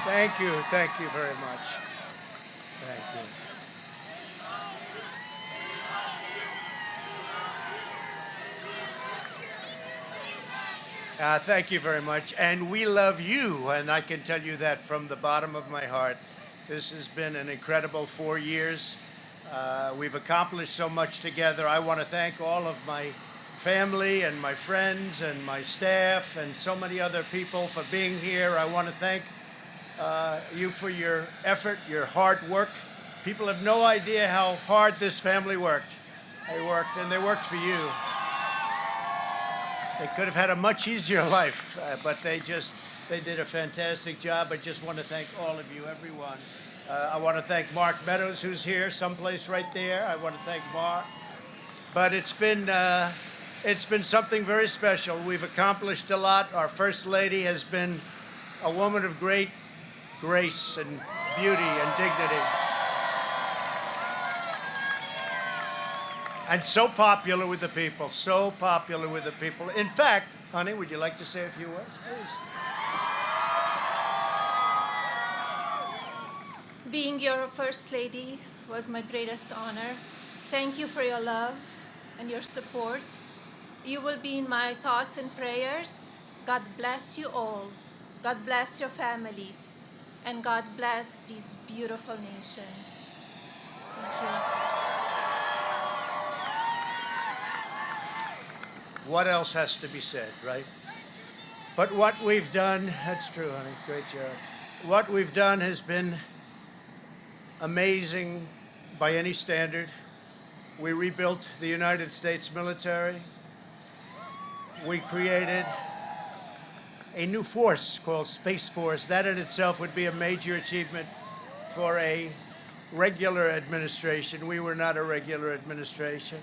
Thank you. Thank you very much. Thank you. Thank you very much. And we love you, and I can tell you that from the bottom of my heart. This has been an incredible 4 years. We've accomplished so much together. I want to thank all of my family and my friends and my staff and so many other people for being here. I want to thank you for your effort, your hard work. People have no idea how hard this family worked. They worked, and they worked for you. They could have had a much easier life, but they did a fantastic job. I just want to thank all of you, everyone. I want to thank Mark Meadows, who's here, someplace right there. I want to thank Mark. But it's been something very special. We've accomplished a lot. Our First Lady has been a woman of great grace and beauty and dignity. And so popular with the people, so popular with the people. In fact, honey, would you like to say a few words, please? Being your First Lady was my greatest honor. Thank you for your love and your support. You will be in my thoughts and prayers. God bless you all. God bless your families. And God bless this beautiful nation. Thank you. What else has to be said, right? But what we've done, that's true, honey, great job. What we've done has been amazing by any standard. We rebuilt the United States military. We created a new force called Space Force. That in itself would be a major achievement for a regular administration. We were not a regular administration.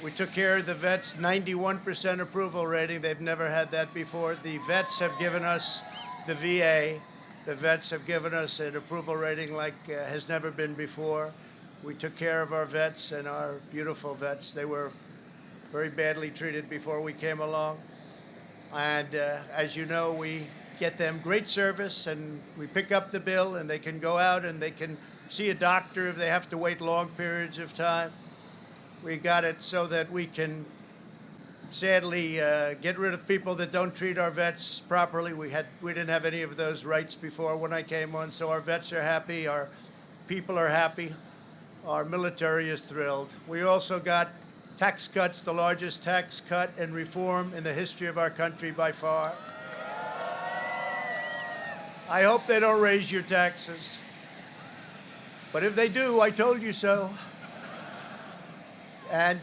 We took care of the vets, 91% approval rating. They've never had that before. The vets have given us, the VA, the vets have given us an approval rating like has never been before. We took care of our vets and our beautiful vets. They were very badly treated before we came along. And as you know, we get them great service, and we pick up the bill, and they can go out and they can see a doctor if they have to wait long periods of time. We got it so that we can sadly get rid of people that don't treat our vets properly. We didn't have any of those rights before when I came on, so our vets are happy, our people are happy, our military is thrilled. We also got tax cuts, the largest tax cut and reform in the history of our country by far. I hope they don't raise your taxes, but if they do, I told you so. And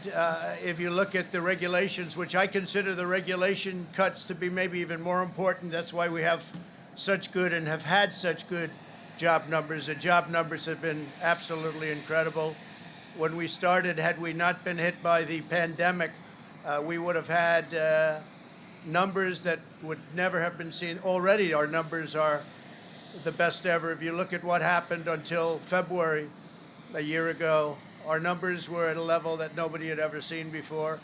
if you look at the regulations, which I consider the regulation cuts to be maybe even more important, that's why we have such good and have had such good job numbers. The job numbers have been absolutely incredible. When we started, had we not been hit by the pandemic, we would have had numbers that would never have been seen. Already our numbers are the best ever. If you look at what happened until February a year ago, our numbers were at a level that nobody had ever seen before.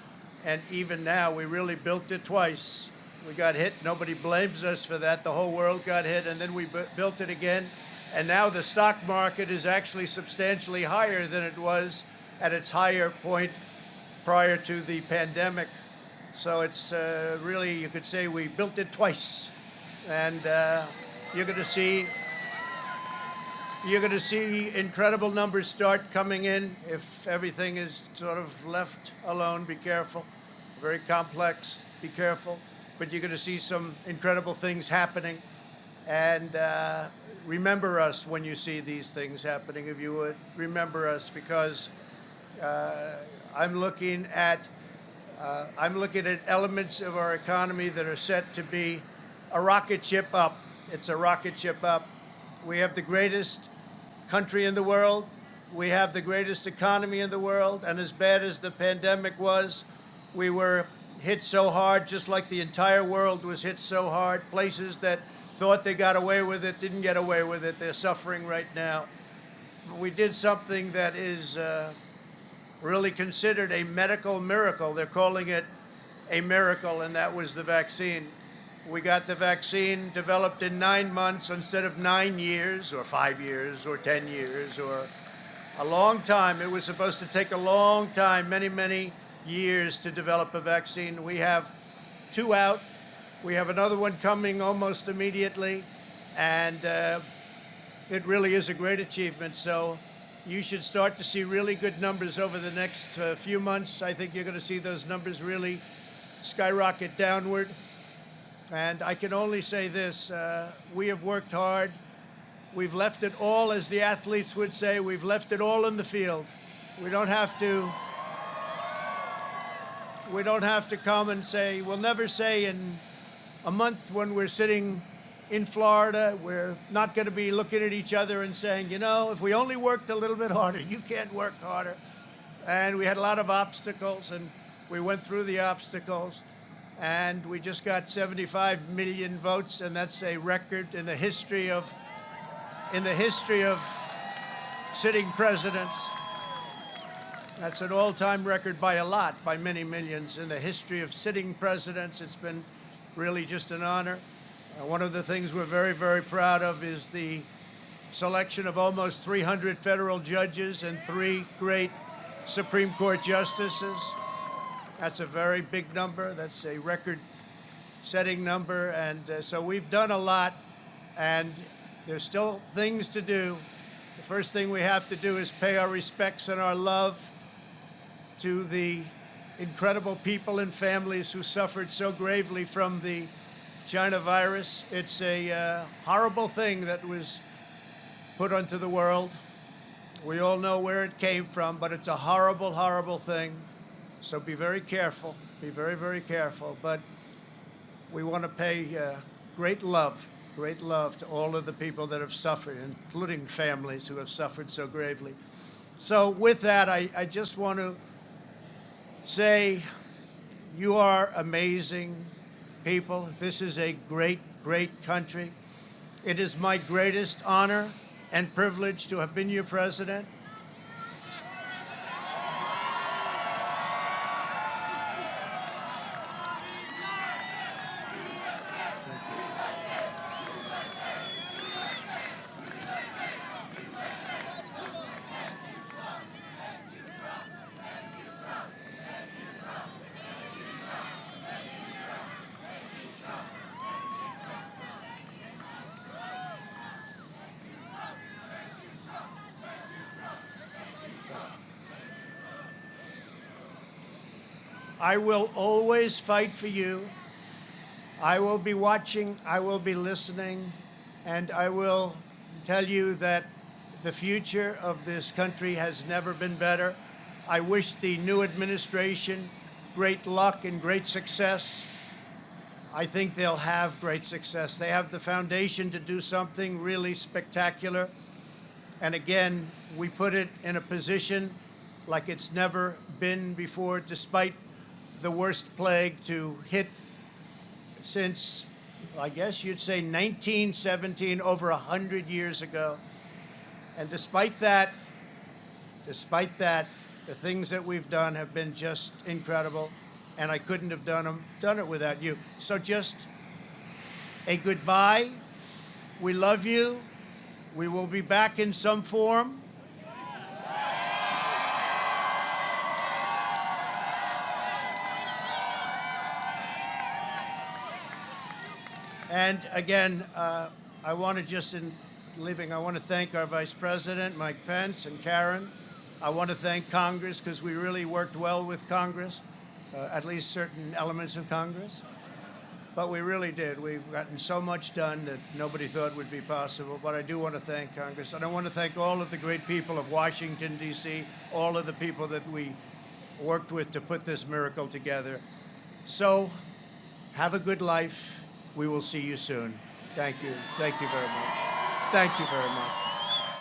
And even now, we really built it twice. We got hit. Nobody blames us for that. The whole world got hit, and then we built it again. And now the stock market is actually substantially higher than it was at its higher point prior to the pandemic. So it's really, you could say we built it twice. And you're going to see incredible numbers start coming in if everything is sort of left alone. Be careful. Very complex. Be careful. But you're going to see some incredible things happening. And remember us when you see these things happening, if you would. Remember us, because I'm looking at elements of our economy that are set to be a rocket ship up. It's a rocket ship up. We have the greatest country in the world. We have the greatest economy in the world. And as bad as the pandemic was, we were hit so hard, just like the entire world was hit so hard. Places that thought they got away with it didn't get away with it. They're suffering right now. We did something that is really considered a medical miracle. They're calling it a miracle, and that was the vaccine. We got the vaccine developed in 9 months instead of 9 years or 5 years or 10 years or a long time. It was supposed to take a long time, many, many years to develop a vaccine. We have 2 out. We have another one coming almost immediately. And it really is a great achievement. So you should start to see really good numbers over the next few months. I think you're going to see those numbers really skyrocket downward. And I can only say this, we have worked hard. We've left it all, as the athletes would say, we've left it all in the field. We don't have to come and say, we'll never say in a month when we're sitting in Florida, we're not going to be looking at each other and saying, you know, if we only worked a little bit harder, you can't work harder. And we had a lot of obstacles, and we went through the obstacles, and we just got 75 million votes, and that's a record in the history of sitting presidents. That's an all-time record by a lot, by many millions. In the history of sitting presidents, it's been really just an honor. One of the things we're very, very proud of is the selection of almost 300 federal judges and 3 great Supreme Court justices. That's a very big number. That's a record-setting number. And so we've done a lot, and there's still things to do. The first thing we have to do is pay our respects and our love to the incredible people and families who suffered so gravely from the China virus. It's a horrible thing that was put onto the world. We all know where it came from, but it's a horrible, horrible thing. So be very careful. Be very, very careful. But we want to pay great love to all of the people that have suffered, including families who have suffered so gravely. So with that, I just want to say you are amazing people. This is a great, great country. It is my greatest honor and privilege to have been your president. I will always fight for you. I will be watching, I will be listening, and I will tell you that the future of this country has never been better. I wish the new administration great luck and great success. I think they'll have great success. They have the foundation to do something really spectacular. And again, we put it in a position like it's never been before, despite the worst plague to hit since, I guess you'd say 1917, over 100 years ago. And despite that, the things that we've done have been just incredible, and I couldn't have done it without you. So just a goodbye. We love you. We will be back in some form. And again, I want to just, in leaving, I want to thank our Vice President, Mike Pence, and Karen. I want to thank Congress, because we really worked well with Congress, at least certain elements of Congress. But we really did. We've gotten so much done that nobody thought would be possible. But I do want to thank Congress. And I want to thank all of the great people of Washington, D.C., all of the people that we worked with to put this miracle together. So have a good life. We will see you soon. Thank you. Thank you very much. Thank you very much.